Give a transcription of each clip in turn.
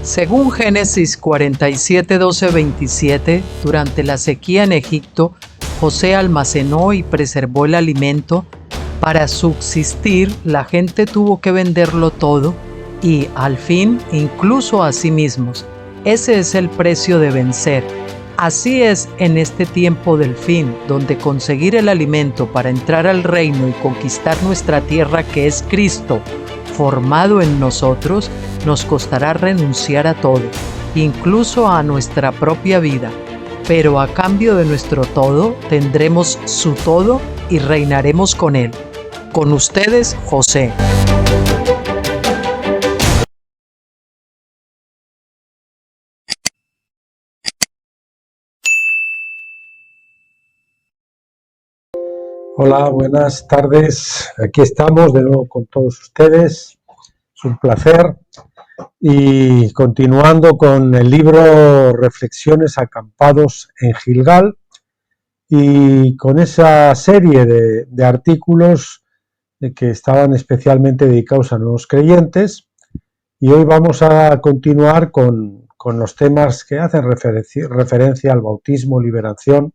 Según Génesis 47, 12, 27, durante la sequía en Egipto, José almacenó y preservó el alimento. Para subsistir, la gente tuvo que venderlo todo y, al fin, incluso a sí mismos. Ese es el precio de vencer. Así es en este tiempo del fin, donde conseguir el alimento para entrar al reino y conquistar nuestra tierra, que es Cristo, formado en nosotros, nos costará renunciar a todo, incluso a nuestra propia vida. Pero a cambio de nuestro todo, tendremos su todo y reinaremos con él. Con ustedes, José. Hola, buenas tardes. Aquí estamos de nuevo con todos ustedes. Es un placer. Y continuando con el libro Reflexiones acampados en Gilgal y con esa serie de artículos que estaban especialmente dedicados a nuevos creyentes. Y hoy vamos a continuar con los temas que hacen referencia al bautismo, liberación,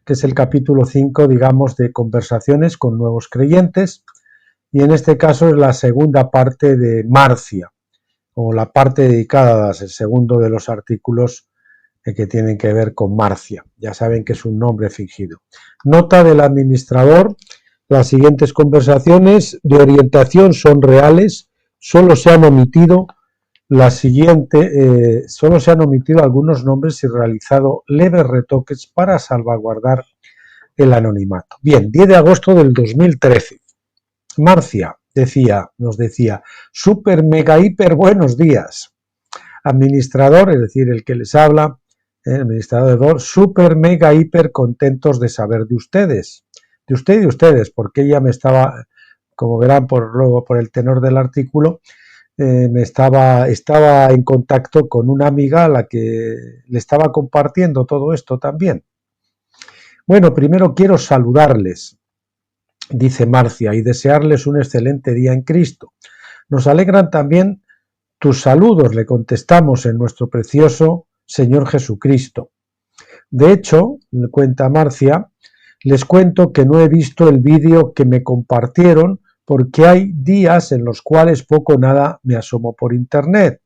que es el capítulo 5, digamos, de conversaciones con nuevos creyentes, y en este caso es la segunda parte de Marcia, o la parte dedicada, el segundo de los artículos que tienen que ver con Marcia. Ya saben que es un nombre fingido. Nota del administrador: las siguientes conversaciones de orientación son reales, solo se han omitido algunos nombres y realizado leves retoques para salvaguardar el anonimato. Bien, 10 de agosto del 2013. Marcia nos decía, super mega hiper buenos días. Administrador, es decir, el que les habla, el administrador, super mega hiper contentos de saber de ustedes. De usted y de ustedes, porque ella me estaba, como verán luego por el tenor del artículo, estaba en contacto con una amiga a la que le estaba compartiendo todo esto también. Bueno, primero quiero saludarles, dice Marcia, y desearles un excelente día en Cristo. Nos alegran también tus saludos, le contestamos, en nuestro precioso Señor Jesucristo. De hecho, cuenta Marcia, les cuento que no he visto el vídeo que me compartieron porque hay días en los cuales poco o nada me asomo por internet.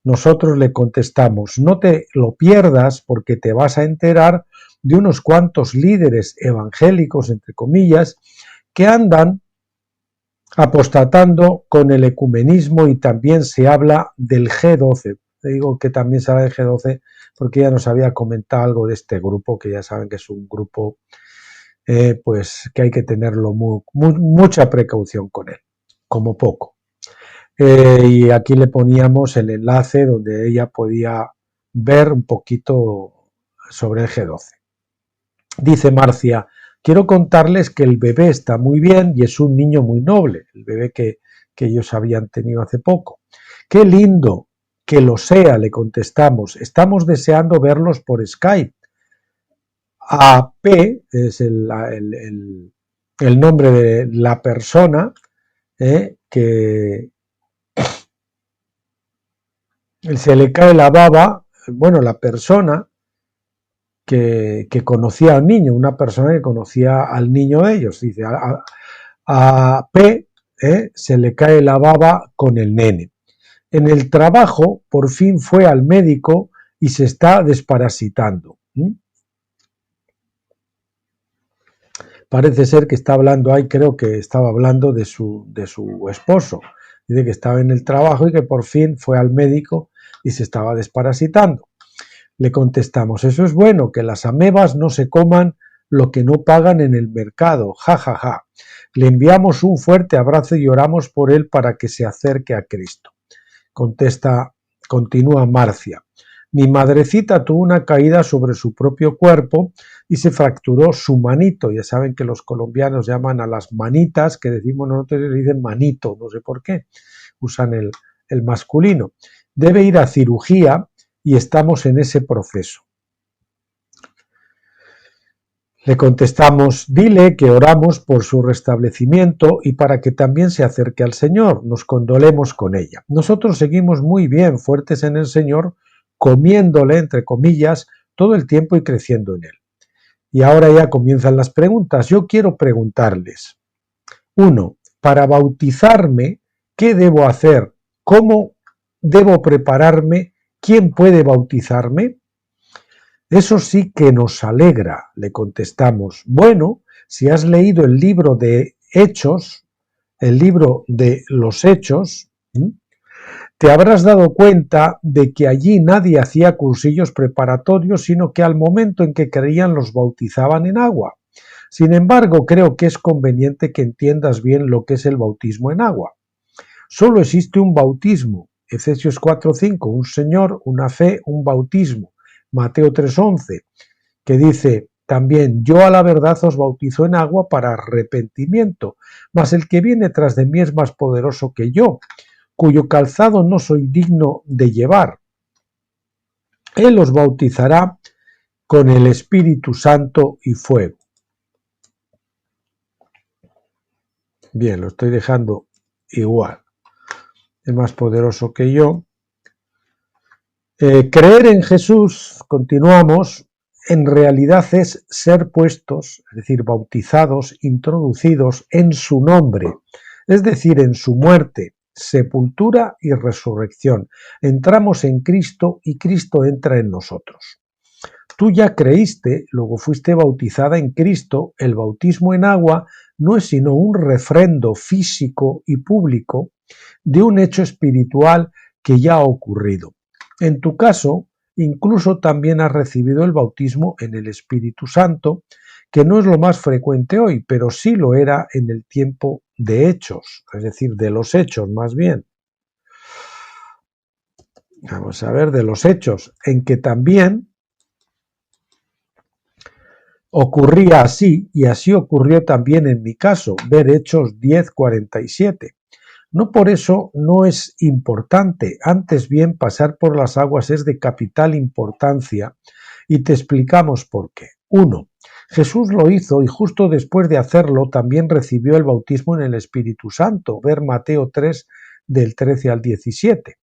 Nosotros le contestamos, no te lo pierdas porque te vas a enterar de unos cuantos líderes evangélicos, entre comillas, que andan apostatando con el ecumenismo, y también se habla del G12. Le digo que también se habla del G12 porque ella nos había comentado algo de este grupo, que ya saben que es un grupo pues que hay que tenerlo mucha precaución con él, como poco. Y aquí le poníamos el enlace donde ella podía ver un poquito sobre el G12. Dice Marcia, quiero contarles que el bebé está muy bien y es un niño muy noble, el bebé que ellos habían tenido hace poco. Qué lindo que lo sea, le contestamos, estamos deseando verlos por Skype. AP es el nombre de la persona que se le cae la baba, bueno, la persona que conocía al niño, una persona que conocía al niño de ellos. Dice, a P se le cae la baba con el nene. En el trabajo, por fin fue al médico y se está desparasitando. Parece ser que está hablando ahí, creo que estaba hablando de su esposo. Dice que estaba en el trabajo y que por fin fue al médico y se estaba desparasitando. Le contestamos, eso es bueno, que las amebas no se coman lo que no pagan en el mercado, ja, ja, ja. Le enviamos un fuerte abrazo y oramos por él para que se acerque a Cristo. Continúa Marcia. Mi madrecita tuvo una caída sobre su propio cuerpo y se fracturó su manito. Ya saben que los colombianos llaman a las manitas, que decimos nosotros, le dicen manito, no sé por qué, usan el masculino. Debe ir a cirugía y estamos en ese proceso. Le contestamos, dile que oramos por su restablecimiento y para que también se acerque al Señor. Nos condolemos con ella. Nosotros seguimos muy bien, fuertes en el Señor, comiéndole, entre comillas, todo el tiempo y creciendo en él. Y ahora ya comienzan las preguntas. Yo quiero preguntarles. 1. Para bautizarme, ¿qué debo hacer? ¿Cómo debo prepararme? ¿Quién puede bautizarme? Eso sí que nos alegra, le contestamos. Bueno, si has leído el libro de Hechos, el libro de los Hechos, te habrás dado cuenta de que allí nadie hacía cursillos preparatorios, sino que al momento en que creían los bautizaban en agua. Sin embargo, creo que es conveniente que entiendas bien lo que es el bautismo en agua. Solo existe un bautismo, Efesios 4:5, un Señor, una fe, un bautismo. Mateo 3:11, que dice también, yo a la verdad os bautizo en agua para arrepentimiento, mas el que viene tras de mí es más poderoso que yo, cuyo calzado no soy digno de llevar. Él os bautizará con el Espíritu Santo y fuego. Bien, lo estoy dejando igual. Es más poderoso que yo. Creer en Jesús, continuamos, en realidad es ser puestos, es decir, bautizados, introducidos en su nombre, es decir, en su muerte, sepultura y resurrección. Entramos en Cristo y Cristo entra en nosotros. Tú ya creíste, luego fuiste bautizada en Cristo. El bautismo en agua no es sino un refrendo físico y público de un hecho espiritual que ya ha ocurrido. En tu caso, incluso también has recibido el bautismo en el Espíritu Santo, que no es lo más frecuente hoy, pero sí lo era en el tiempo de Hechos, es decir, de los Hechos más bien. Vamos a ver, de los Hechos, en que también ocurría así, y así ocurrió también en mi caso, ver Hechos 10:47. No por eso no es importante, antes bien pasar por las aguas es de capital importancia y te explicamos por qué. 1. Jesús lo hizo y justo después de hacerlo también recibió el bautismo en el Espíritu Santo, ver Mateo 3 del 13 al 17.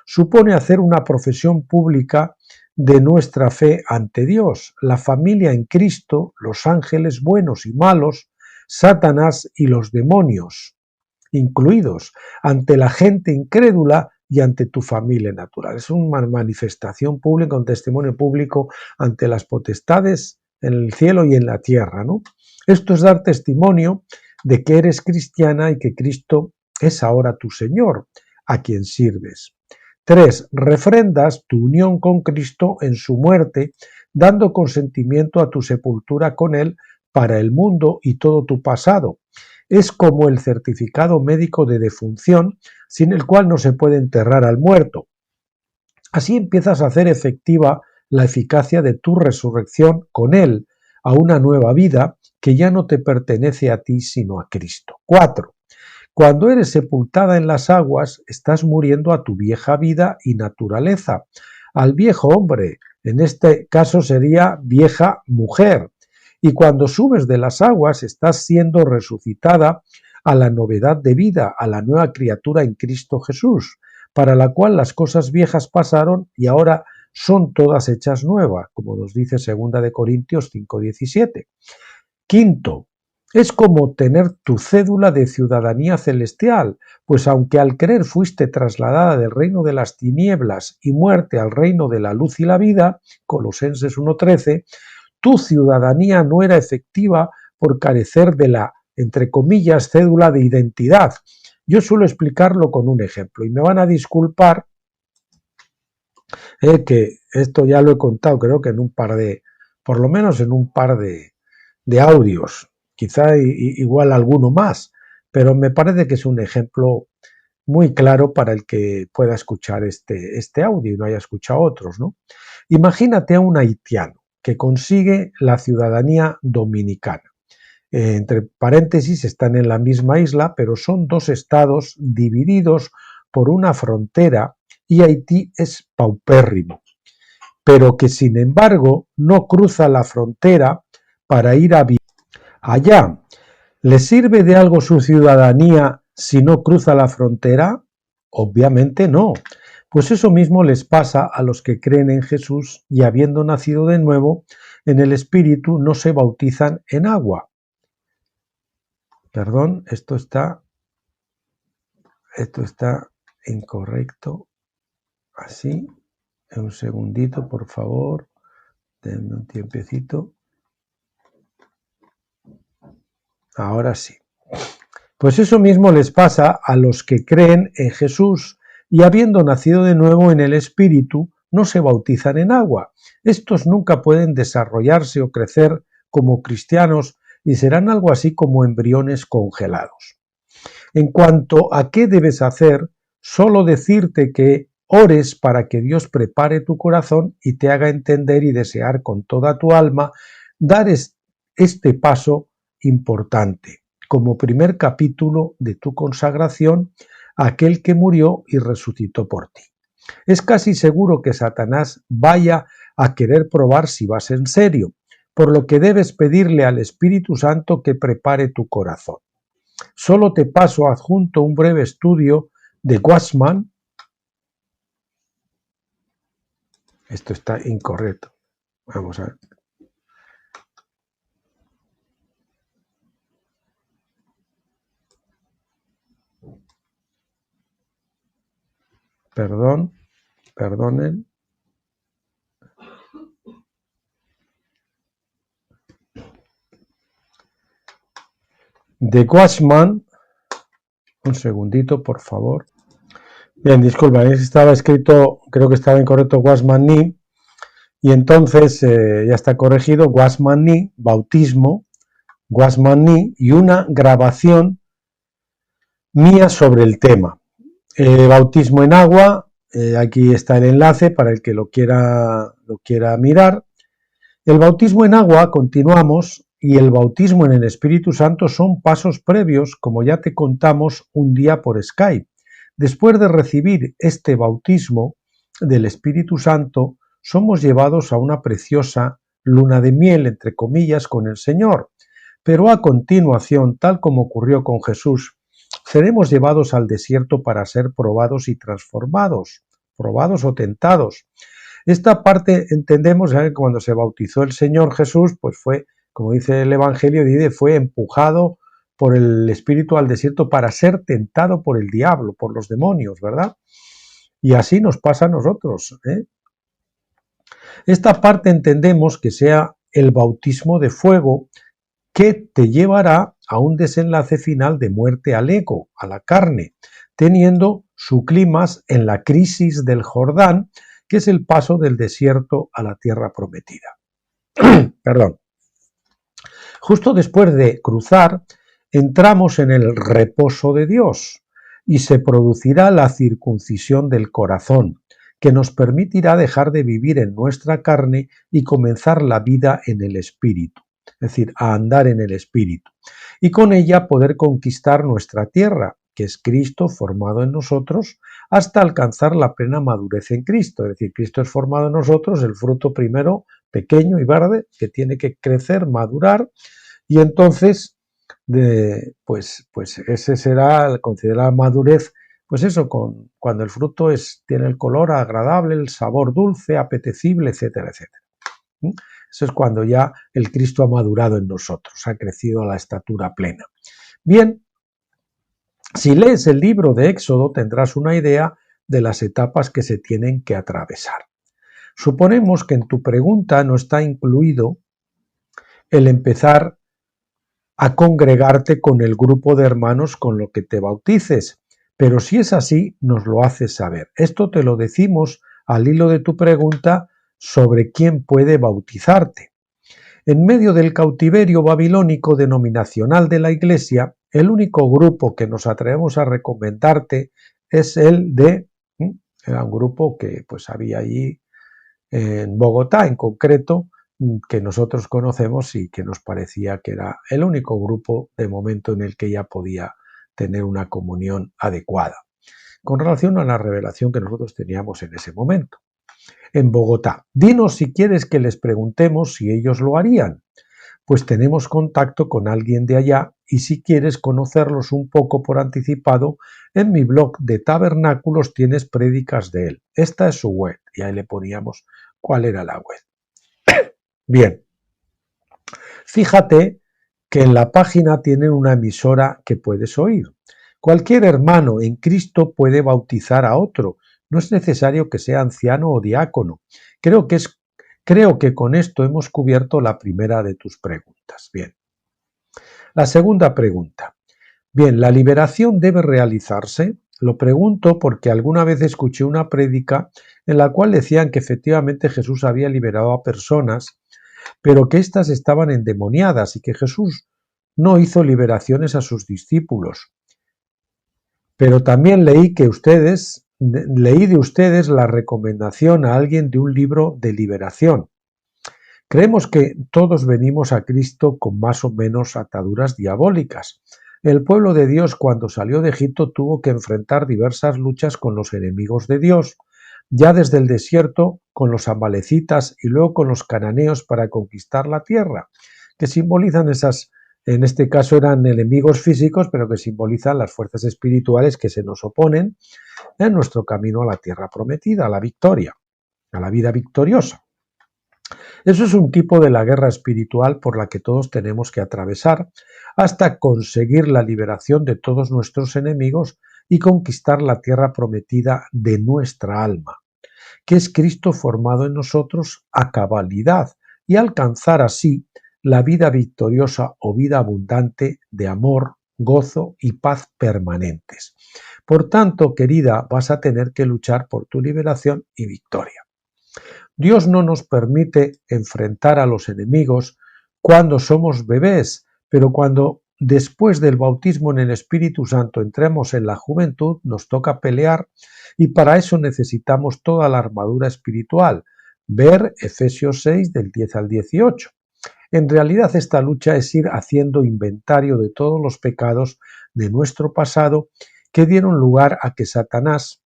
Supone hacer una profesión pública de nuestra fe ante Dios, la familia en Cristo, los ángeles buenos y malos, Satanás y los demonios incluidos, ante la gente incrédula y ante tu familia natural. Es una manifestación pública, un testimonio público ante las potestades en el cielo y en la tierra, ¿no? Esto es dar testimonio de que eres cristiana y que Cristo es ahora tu Señor, a quien sirves. 3. Refrendas tu unión con Cristo en su muerte, dando consentimiento a tu sepultura con Él para el mundo y todo tu pasado. Es como el certificado médico de defunción, sin el cual no se puede enterrar al muerto. Así empiezas a hacer efectiva la eficacia de tu resurrección con Él, a una nueva vida que ya no te pertenece a ti sino a Cristo. 4. Cuando eres sepultada en las aguas, estás muriendo a tu vieja vida y naturaleza, al viejo hombre, en este caso sería vieja mujer. Y cuando subes de las aguas, estás siendo resucitada a la novedad de vida, a la nueva criatura en Cristo Jesús, para la cual las cosas viejas pasaron y ahora son todas hechas nuevas, como nos dice 2 Corintios 5:17. 5. Es como tener tu cédula de ciudadanía celestial, pues aunque al creer fuiste trasladada del reino de las tinieblas y muerte al reino de la luz y la vida, Colosenses 1:13, tu ciudadanía no era efectiva por carecer de la, entre comillas, cédula de identidad. Yo suelo explicarlo con un ejemplo y me van a disculpar que esto ya lo he contado, creo que en un par de, por lo menos en un par de audios, quizá igual alguno más, pero me parece que es un ejemplo muy claro para el que pueda escuchar este audio y no haya escuchado otros, ¿no? Imagínate a un haitiano que consigue la ciudadanía dominicana. Entre paréntesis, están en la misma isla, pero son dos estados divididos por una frontera y Haití es paupérrimo, pero que sin embargo no cruza la frontera para ir a vivir allá. ¿Le sirve de algo su ciudadanía si no cruza la frontera? Obviamente no. Pues eso mismo les pasa a los que creen en Jesús y habiendo nacido de nuevo en el Espíritu no se bautizan en agua. Perdón, esto está incorrecto. Así, un segundito, por favor. Denme un tiempecito. Ahora sí. Pues eso mismo les pasa a los que creen en Jesús y habiendo nacido de nuevo en el Espíritu, no se bautizan en agua. Estos nunca pueden desarrollarse o crecer como cristianos y serán algo así como embriones congelados. En cuanto a qué debes hacer, solo decirte que ores para que Dios prepare tu corazón y te haga entender y desear con toda tu alma dar este paso importante como primer capítulo de tu consagración a aquel que murió y resucitó por ti. Es casi seguro que Satanás vaya a querer probar si vas en serio, por lo que debes pedirle al Espíritu Santo que prepare tu corazón. Solo te paso adjunto un breve estudio de Wassman. Esto está incorrecto. Vamos a ver. Perdonen. De Wassman, un segundito, por favor. Bien, disculpa, estaba escrito, creo que estaba incorrecto Wassman-Ni, y entonces ya está corregido, Wassman-Ni, bautismo, Wassman-Ni, y una grabación mía sobre el tema. Bautismo en agua, aquí está el enlace para el que lo quiera mirar. El bautismo en agua, continuamos, y el bautismo en el Espíritu Santo son pasos previos, como ya te contamos un día por Skype. Después de recibir este bautismo del Espíritu Santo, somos llevados a una preciosa luna de miel, entre comillas, con el Señor. Pero a continuación, tal como ocurrió con Jesús, seremos llevados al desierto para ser probados y transformados, probados o tentados. Esta parte entendemos que cuando se bautizó el Señor Jesús, pues fue, como dice el Evangelio, fue empujado por el Espíritu al desierto para ser tentado por el diablo, por los demonios, ¿verdad? Y así nos pasa a nosotros, ¿eh? Esta parte entendemos que sea el bautismo de fuego que te llevará a un desenlace final de muerte al ego, a la carne, teniendo su clímax en la crisis del Jordán, que es el paso del desierto a la tierra prometida. Perdón. Justo después de cruzar, entramos en el reposo de Dios y se producirá la circuncisión del corazón, que nos permitirá dejar de vivir en nuestra carne y comenzar la vida en el Espíritu, es decir, a andar en el Espíritu, y con ella poder conquistar nuestra tierra, que es Cristo formado en nosotros, hasta alcanzar la plena madurez en Cristo. Es decir, Cristo es formado en nosotros, el fruto primero pequeño y verde, que tiene que crecer, madurar, y entonces, pues ese será considerar madurez, pues eso, cuando el fruto tiene el color agradable, el sabor dulce, apetecible, etcétera, etcétera. Eso es cuando ya el Cristo ha madurado en nosotros, ha crecido a la estatura plena. Bien, si lees el libro de Éxodo tendrás una idea de las etapas que se tienen que atravesar. Suponemos que en tu pregunta no está incluido el empezar a congregarte con el grupo de hermanos con lo que te bautices, pero si es así, nos lo haces saber. Esto te lo decimos al hilo de tu pregunta sobre quién puede bautizarte. En medio del cautiverio babilónico denominacional de la Iglesia, el único grupo que nos atrevemos a recomendarte es el de, era un grupo que pues había allí en Bogotá en concreto, que nosotros conocemos y que nos parecía que era el único grupo de momento en el que ella podía tener una comunión adecuada, con relación a la revelación que nosotros teníamos en ese momento. En Bogotá, dinos si quieres que les preguntemos si ellos lo harían. pues tenemos contacto con alguien de allá y si quieres conocerlos un poco por anticipado, en mi blog de Tabernáculos tienes prédicas de él. Esta es su web y ahí le poníamos cuál era la web. Bien, fíjate que en la página tienen una emisora que puedes oír. Cualquier hermano en Cristo puede bautizar a otro. No es necesario que sea anciano o diácono. Creo que con esto hemos cubierto la primera de tus preguntas. Bien. La segunda pregunta. Bien, ¿la liberación debe realizarse? Lo pregunto porque alguna vez escuché una prédica en la cual decían que efectivamente Jesús había liberado a personas, pero que éstas estaban endemoniadas y que Jesús no hizo liberaciones a sus discípulos. Pero también leí de ustedes la recomendación a alguien de un libro de liberación. Creemos que todos venimos a Cristo con más o menos ataduras diabólicas. El pueblo de Dios cuando salió de Egipto tuvo que enfrentar diversas luchas con los enemigos de Dios, ya desde el desierto con los amalecitas y luego con los cananeos para conquistar la tierra, que simbolizan en este caso eran enemigos físicos, pero que simbolizan las fuerzas espirituales que se nos oponen en nuestro camino a la tierra prometida, a la victoria, a la vida victoriosa. Eso es un tipo de la guerra espiritual por la que todos tenemos que atravesar hasta conseguir la liberación de todos nuestros enemigos y conquistar la tierra prometida de nuestra alma, que es Cristo formado en nosotros a cabalidad y alcanzar así la vida victoriosa o vida abundante de amor, gozo y paz permanentes. Por tanto, querida, vas a tener que luchar por tu liberación y victoria. Dios no nos permite enfrentar a los enemigos cuando somos bebés, pero cuando después del bautismo en el Espíritu Santo entremos en la juventud, nos toca pelear y para eso necesitamos toda la armadura espiritual. Ver Efesios 6 del 10 al 18. En realidad esta lucha es ir haciendo inventario de todos los pecados de nuestro pasado que dieron lugar a que Satanás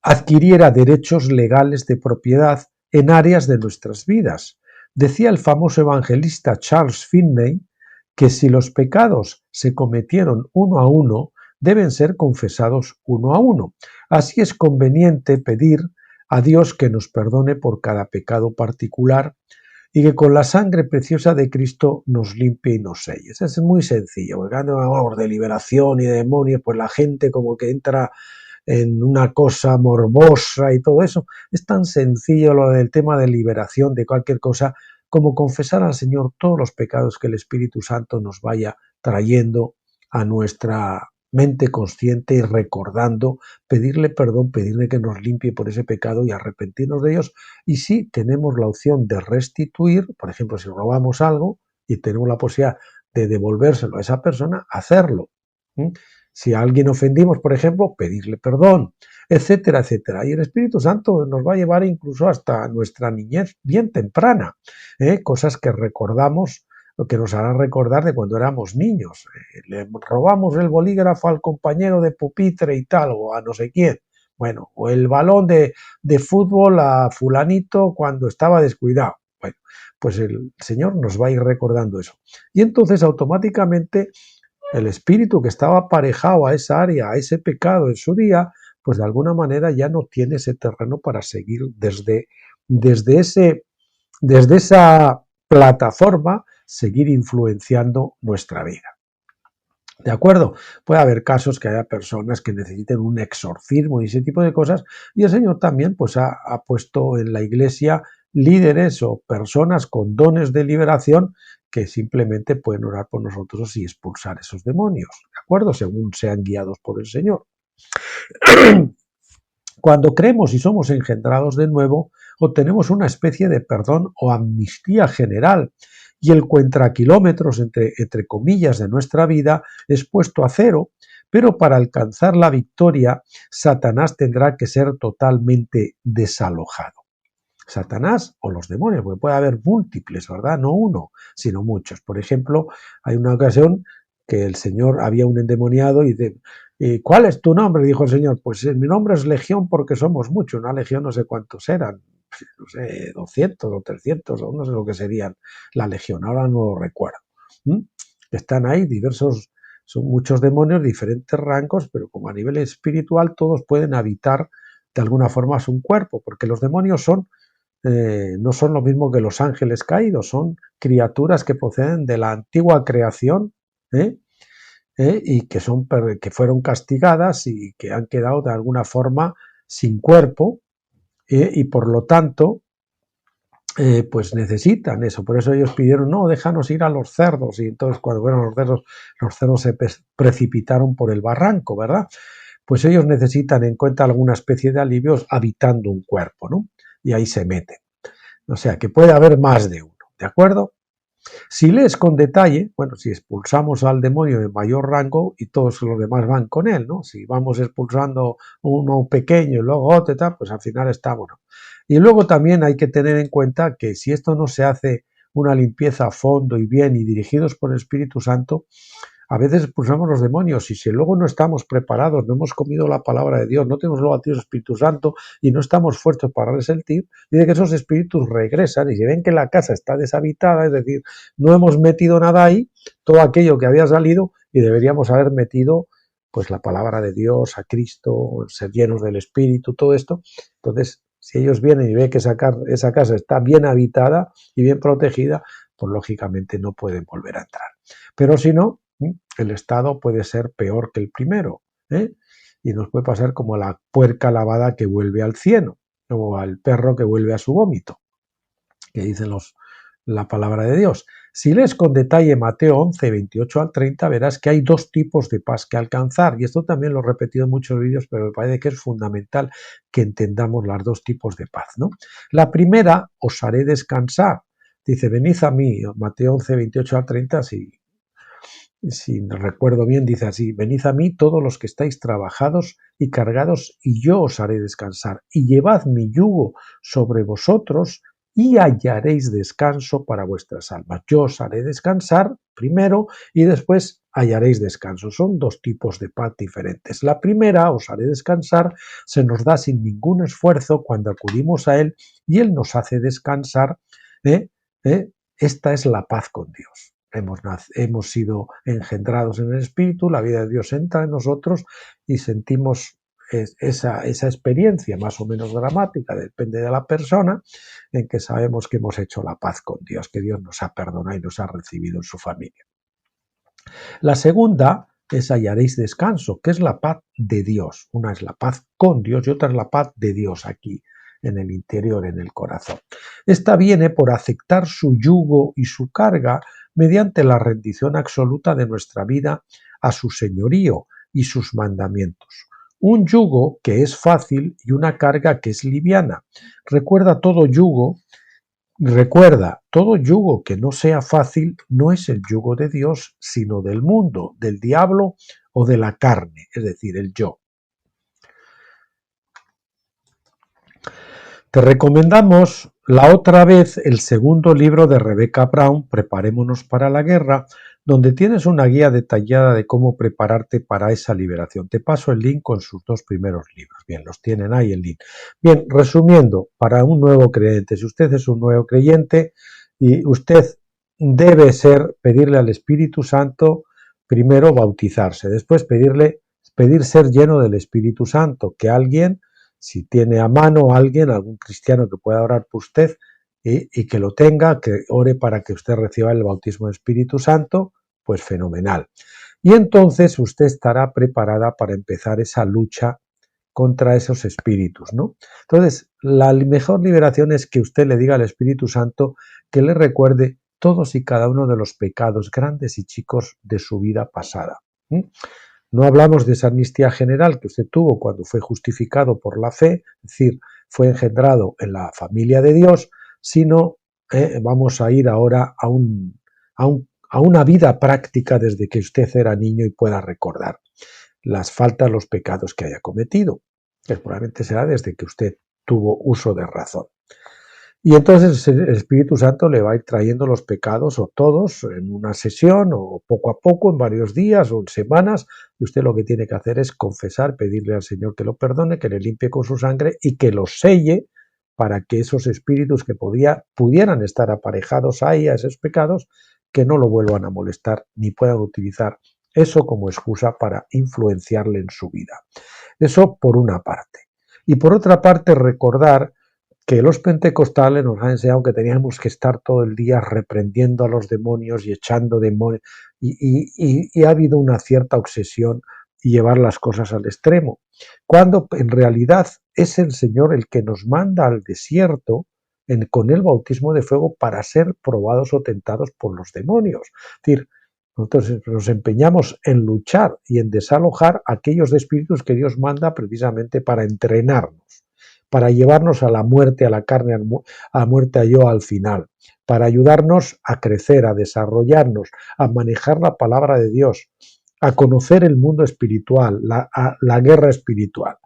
adquiriera derechos legales de propiedad en áreas de nuestras vidas. Decía el famoso evangelista Charles Finney que si los pecados se cometieron uno a uno, deben ser confesados uno a uno. Así es conveniente pedir a Dios que nos perdone por cada pecado particular y que con la sangre preciosa de Cristo nos limpie y nos selle. Eso es muy sencillo, porque cuando hablamos de liberación y de demonios, pues la gente como que entra en una cosa morbosa y todo eso. Es tan sencillo lo del tema de liberación de cualquier cosa como confesar al Señor todos los pecados que el Espíritu Santo nos vaya trayendo a nuestra mente consciente y recordando, pedirle perdón, pedirle que nos limpie por ese pecado y arrepentirnos de ellos. Y si tenemos la opción de restituir, por ejemplo, si robamos algo y tenemos la posibilidad de devolvérselo a esa persona, hacerlo. Si a alguien ofendimos, por ejemplo, pedirle perdón, etcétera, etcétera. Y el Espíritu Santo nos va a llevar incluso hasta nuestra niñez bien temprana, cosas que recordamos, lo que nos hará recordar de cuando éramos niños. Le robamos el bolígrafo al compañero de pupitre y tal, o a no sé quién. Bueno, o el balón de fútbol a fulanito cuando estaba descuidado. Bueno, pues el Señor nos va a ir recordando eso. Y entonces automáticamente el espíritu que estaba aparejado a esa área, a ese pecado en su día, pues de alguna manera ya no tiene ese terreno para seguir desde esa plataforma, seguir influenciando nuestra vida. ¿De acuerdo? Puede haber casos que haya personas que necesiten un exorcismo y ese tipo de cosas, y el Señor también pues ha puesto en la iglesia líderes o personas con dones de liberación que simplemente pueden orar por nosotros y expulsar esos demonios, ¿de acuerdo? Según sean guiados por el Señor. Cuando creemos y somos engendrados de nuevo, obtenemos una especie de perdón o amnistía general y el cuentakilómetros, entre comillas, de nuestra vida es puesto a cero, pero para alcanzar la victoria, Satanás tendrá que ser totalmente desalojado. Satanás o los demonios, porque puede haber múltiples, ¿verdad? No uno, sino muchos. Por ejemplo, hay una ocasión que el Señor había un endemoniado y dice, ¿cuál es tu nombre? Dijo el Señor, pues mi nombre es Legión porque somos muchos, una legión no sé cuántos eran, no sé, 200 o 300 o no sé lo que serían la legión, ahora no lo recuerdo. Están ahí diversos, son muchos demonios, diferentes rangos, pero como a nivel espiritual todos pueden habitar de alguna forma su cuerpo, porque los demonios no son lo mismo que los ángeles caídos, son criaturas que proceden de la antigua creación, y que fueron castigadas y que han quedado de alguna forma sin cuerpo, y por lo tanto pues necesitan eso. Por eso ellos pidieron, no, déjanos ir a los cerdos, y entonces cuando fueron los cerdos se precipitaron por el barranco, ¿verdad? Pues ellos necesitan en cuenta alguna especie de alivios habitando un cuerpo, ¿no? Y ahí se meten. O sea que puede haber más de uno, ¿de acuerdo? Si lees con detalle, bueno, si expulsamos al demonio de mayor rango y todos los demás van con él, ¿no? Si vamos expulsando uno pequeño y luego otro, pues al final está bueno. Y luego también hay que tener en cuenta que si esto no se hace una limpieza a fondo y bien y dirigidos por el Espíritu Santo, a veces expulsamos los demonios y si luego no estamos preparados, no hemos comido la palabra de Dios, no tenemos luego a Dios Espíritu Santo y no estamos fuertes para resentir, dice que esos espíritus regresan y si ven que la casa está deshabitada, es decir, no hemos metido nada ahí, todo aquello que había salido y deberíamos haber metido pues la palabra de Dios, a Cristo, ser llenos del Espíritu, todo esto. Entonces, si ellos vienen y ven que esa casa está bien habitada y bien protegida, pues lógicamente no pueden volver a entrar. Pero si no, el estado puede ser peor que el primero, y nos puede pasar como la puerca lavada que vuelve al cieno, o al perro que vuelve a su vómito, que dicen la palabra de Dios. Si lees con detalle Mateo 11, 28 al 30, verás que hay dos tipos de paz que alcanzar, y esto también lo he repetido en muchos vídeos, pero me parece que es fundamental que entendamos los dos tipos de paz, ¿no? La primera, os haré descansar. Dice, venid a mí, Mateo 11, 28 al 30, si recuerdo bien, dice así, venid a mí todos los que estáis trabajados y cargados, y yo os haré descansar, y llevad mi yugo sobre vosotros, y hallaréis descanso para vuestras almas. Yo os haré descansar primero, y después hallaréis descanso. Son dos tipos de paz diferentes. La primera, os haré descansar, se nos da sin ningún esfuerzo cuando acudimos a Él, y Él nos hace descansar. Esta es la paz con Dios. Hemos sido engendrados en el Espíritu, la vida de Dios entra en nosotros y sentimos esa experiencia más o menos dramática, depende de la persona, en que sabemos que hemos hecho la paz con Dios, que Dios nos ha perdonado y nos ha recibido en su familia. La segunda es hallaréis descanso, que es la paz de Dios. Una es la paz con Dios y otra es la paz de Dios aquí, en el interior, en el corazón. Esta viene por aceptar su yugo y su carga mediante la rendición absoluta de nuestra vida a su señorío y sus mandamientos. Un yugo que es fácil y una carga que es liviana. Recuerda, todo yugo que no sea fácil no es el yugo de Dios, sino del mundo, del diablo o de la carne, es decir, el yo. Te recomendamos la otra vez el segundo libro de Rebecca Brown, Preparémonos para la guerra, donde tienes una guía detallada de cómo prepararte para esa liberación. Te paso el link con sus dos primeros libros. Bien, los tienen ahí el link. Bien, resumiendo, para un nuevo creyente, si usted es un nuevo creyente y usted debe pedirle al Espíritu Santo, primero bautizarse, después pedir ser lleno del Espíritu Santo, que alguien, si tiene a mano alguien, algún cristiano que pueda orar por usted y que lo tenga, que ore para que usted reciba el bautismo del Espíritu Santo, pues fenomenal. Y entonces usted estará preparada para empezar esa lucha contra esos espíritus, ¿no? Entonces, la mejor liberación es que usted le diga al Espíritu Santo que le recuerde todos y cada uno de los pecados grandes y chicos de su vida pasada. No hablamos de esa amnistía general que usted tuvo cuando fue justificado por la fe, es decir, fue engendrado en la familia de Dios, sino vamos a ir ahora a una vida práctica desde que usted era niño y pueda recordar las faltas, los pecados que haya cometido, que probablemente será desde que usted tuvo uso de razón. Y entonces el Espíritu Santo le va a ir trayendo los pecados, o todos, en una sesión, o poco a poco, en varios días o en semanas, y usted lo que tiene que hacer es confesar, pedirle al Señor que lo perdone, que le limpie con su sangre y que lo selle para que esos espíritus que pudieran estar aparejados ahí a esos pecados, que no lo vuelvan a molestar ni puedan utilizar eso como excusa para influenciarle en su vida. Eso por una parte. Y por otra parte, recordar que los pentecostales nos han enseñado que teníamos que estar todo el día reprendiendo a los demonios y echando demonios, y ha habido una cierta obsesión y llevar las cosas al extremo, cuando en realidad es el Señor el que nos manda al desierto con el bautismo de fuego para ser probados o tentados por los demonios. Es decir, nosotros nos empeñamos en luchar y en desalojar aquellos espíritus que Dios manda precisamente para entrenarnos, para llevarnos a la muerte, a la carne, a la muerte a yo al final, para ayudarnos a crecer, a desarrollarnos, a manejar la palabra de Dios, a conocer el mundo espiritual, la guerra espiritual.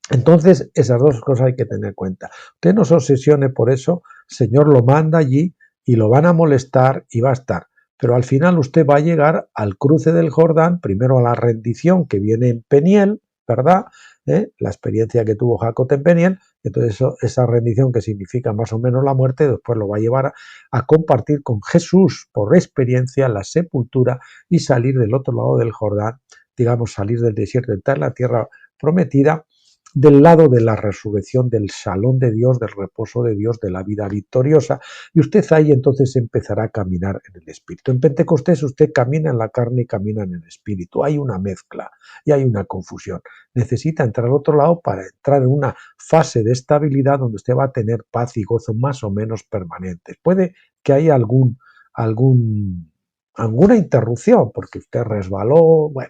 Entonces, esas dos cosas hay que tener en cuenta. Usted no se obsesione por eso, el Señor lo manda allí y lo van a molestar y va a estar. Pero al final usted va a llegar al cruce del Jordán, primero a la rendición que viene en Peniel, ¿verdad? La experiencia que tuvo Jacob en Peniel, entonces esa rendición que significa más o menos la muerte, después lo va a llevar a compartir con Jesús por experiencia la sepultura y salir del otro lado del Jordán, digamos salir del desierto, entrar en la tierra prometida, del lado de la resurrección, del salón de Dios, del reposo de Dios, de la vida victoriosa, y usted ahí entonces empezará a caminar en el Espíritu. En Pentecostés usted camina en la carne y camina en el Espíritu. Hay una mezcla y hay una confusión. Necesita entrar al otro lado para entrar en una fase de estabilidad donde usted va a tener paz y gozo más o menos permanentes. Puede que haya alguna interrupción, porque usted resbaló, bueno,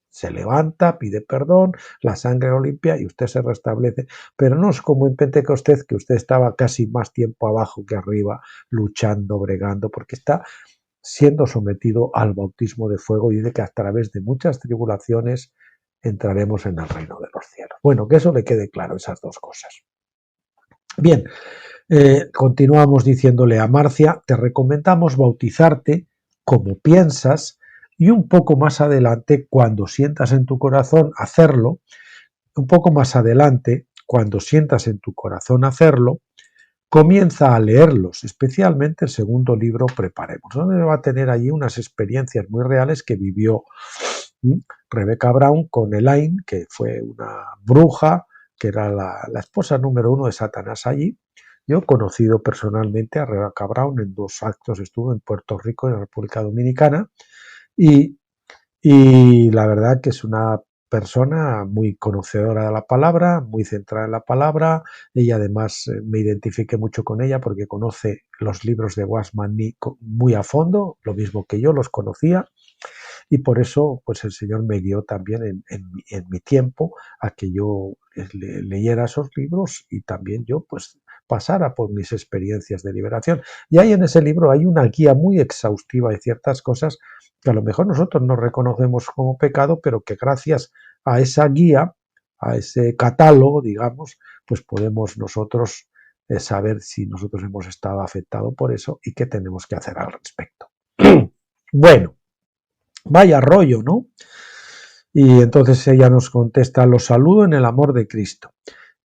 se levanta, pide perdón, la sangre lo limpia y usted se restablece. Pero no es como en Pentecostés, que usted estaba casi más tiempo abajo que arriba, luchando, bregando, porque está siendo sometido al bautismo de fuego y dice que a través de muchas tribulaciones entraremos en el reino de los cielos. Bueno, que eso le quede claro, esas dos cosas. Bien, continuamos diciéndole a Marcia, te recomendamos bautizarte como piensas, y un poco más adelante, cuando sientas en tu corazón hacerlo, un poco más adelante, cuando sientas en tu corazón hacerlo, comienza a leerlos, especialmente el segundo libro, Preparemos, donde va a tener allí unas experiencias muy reales que vivió Rebecca Brown con Elaine, que fue una bruja, que era la esposa número 1 de Satanás allí. Yo he conocido personalmente a Rebecca Brown en 2 actos, estuvo en Puerto Rico y en la República Dominicana, y la verdad que es una persona muy conocedora de la palabra, muy centrada en la palabra. Ella además me identifiqué mucho con ella porque conoce los libros de Watchman Nee muy a fondo, lo mismo que yo los conocía, y por eso pues el Señor me guió también en mi tiempo a que yo leyera esos libros y también yo pues pasara por mis experiencias de liberación. Y ahí en ese libro hay una guía muy exhaustiva de ciertas cosas que a lo mejor nosotros no reconocemos como pecado, pero que gracias a esa guía, a ese catálogo, digamos, pues podemos nosotros saber si nosotros hemos estado afectados por eso y qué tenemos que hacer al respecto. Bueno, vaya rollo, ¿no? Y entonces ella nos contesta, los saludo en el amor de Cristo.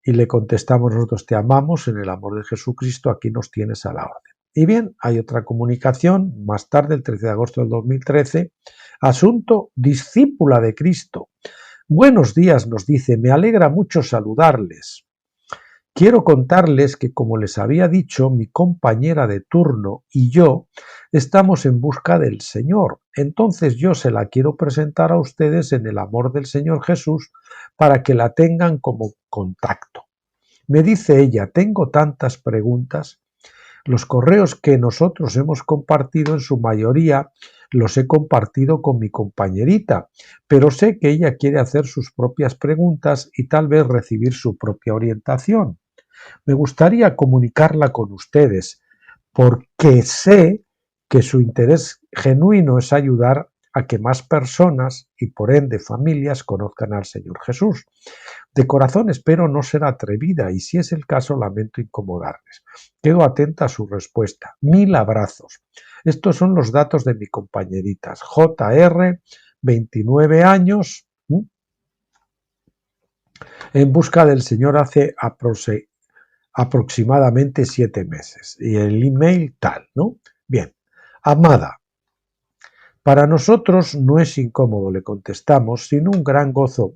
Y le contestamos, nosotros te amamos en el amor de Jesucristo, aquí nos tienes a la orden. Y bien, hay otra comunicación, más tarde, el 13 de agosto del 2013, asunto discípula de Cristo. Buenos días, nos dice, me alegra mucho saludarles. Quiero contarles que, como les había dicho, mi compañera de turno y yo estamos en busca del Señor. Entonces yo se la quiero presentar a ustedes en el amor del Señor Jesús para que la tengan como contacto. Me dice ella, tengo tantas preguntas. Los correos que nosotros hemos compartido en su mayoría los he compartido con mi compañerita, pero sé que ella quiere hacer sus propias preguntas y tal vez recibir su propia orientación. Me gustaría comunicarla con ustedes porque sé que su interés genuino es ayudar a que más personas y por ende familias conozcan al Señor Jesús. De corazón espero no ser atrevida y si es el caso lamento incomodarles. Quedo atenta a su respuesta. 1000 abrazos. Estos son los datos de mi compañeritas. JR, 29 años, en busca del Señor hace aproximadamente 7 meses. Y el email tal, ¿no? Bien, amada, para nosotros no es incómodo, le contestamos, sino un gran gozo.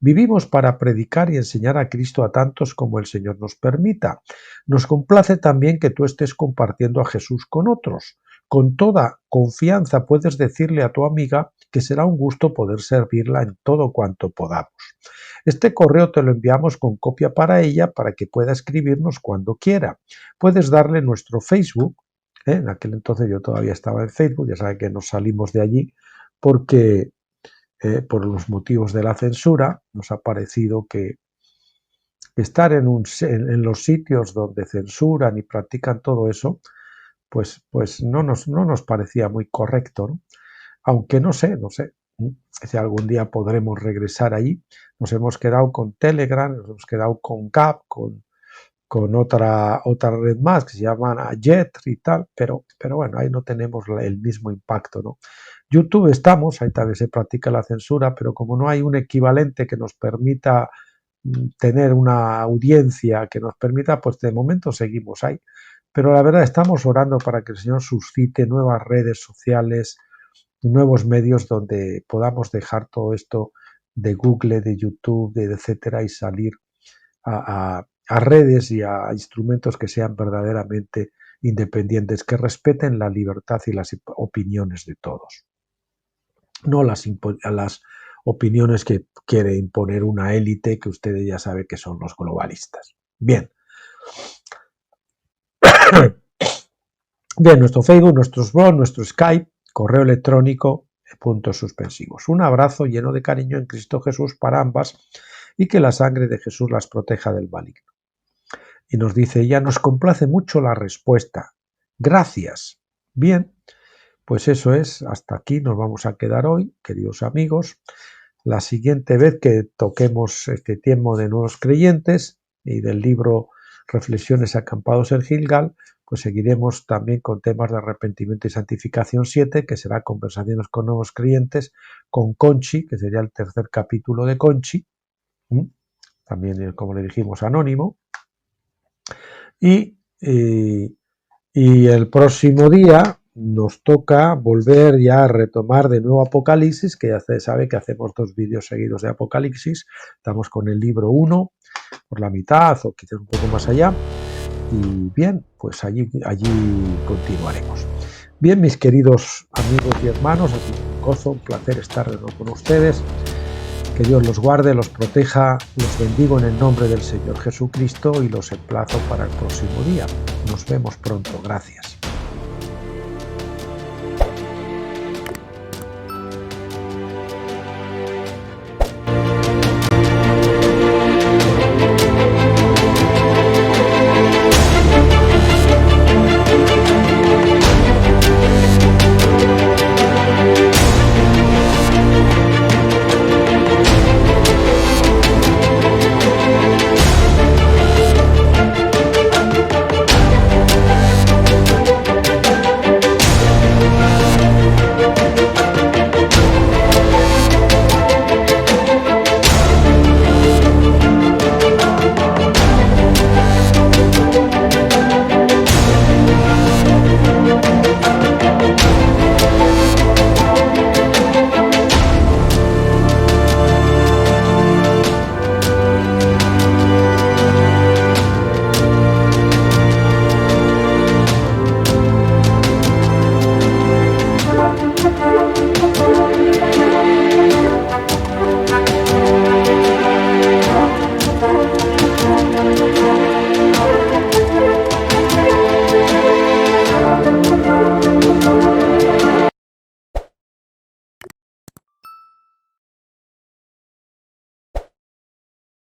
Vivimos para predicar y enseñar a Cristo a tantos como el Señor nos permita. Nos complace también que tú estés compartiendo a Jesús con otros. Con toda confianza puedes decirle a tu amiga que será un gusto poder servirla en todo cuanto podamos. Este correo te lo enviamos con copia para ella para que pueda escribirnos cuando quiera. Puedes darle nuestro Facebook. En aquel entonces yo todavía estaba en Facebook, ya saben que nos salimos de allí porque por los motivos de la censura nos ha parecido que estar en los sitios donde censuran y practican todo eso, pues no nos parecía muy correcto, ¿no? Aunque no sé si algún día podremos regresar allí. Nos hemos quedado con Telegram, nos hemos quedado con Gab, con otra red más que se llama Jet y tal, pero bueno, ahí no tenemos el mismo impacto, ¿no? YouTube estamos, ahí también se practica la censura, pero como no hay un equivalente que nos permita tener una audiencia que nos permita, pues de momento seguimos ahí. Pero la verdad estamos orando para que el Señor suscite nuevas redes sociales, nuevos medios donde podamos dejar todo esto de Google, de YouTube, de etcétera, y salir a redes y a instrumentos que sean verdaderamente independientes, que respeten la libertad y las opiniones de todos. No las opiniones que quiere imponer una élite que ustedes ya saben que son los globalistas. Bien. Bien, nuestro Facebook, nuestros blogs, nuestro Skype, correo electrónico, puntos suspensivos. Un abrazo lleno de cariño en Cristo Jesús para ambas y que la sangre de Jesús las proteja del maligno. Y nos dice ella, nos complace mucho la respuesta. Gracias. Bien, pues eso es, hasta aquí nos vamos a quedar hoy, queridos amigos. La siguiente vez que toquemos este tiempo de nuevos creyentes y del libro Reflexiones acampados en Gilgal, pues seguiremos también con temas de arrepentimiento y santificación 7, que será conversaciones con nuevos creyentes, con Conchi, que sería el tercer capítulo de Conchi, también, como le dijimos, anónimo. Y el próximo día nos toca volver ya a retomar de nuevo Apocalipsis, que ya se sabe que hacemos 2 vídeos seguidos de Apocalipsis. Estamos con el libro 1 por la mitad o quizás un poco más allá. Y bien, pues allí continuaremos. Bien, mis queridos amigos y hermanos, es un gozo, un placer estar de nuevo con ustedes. Que Dios los guarde, los proteja, los bendigo en el nombre del Señor Jesucristo y los emplazo para el próximo día. Nos vemos pronto. Gracias.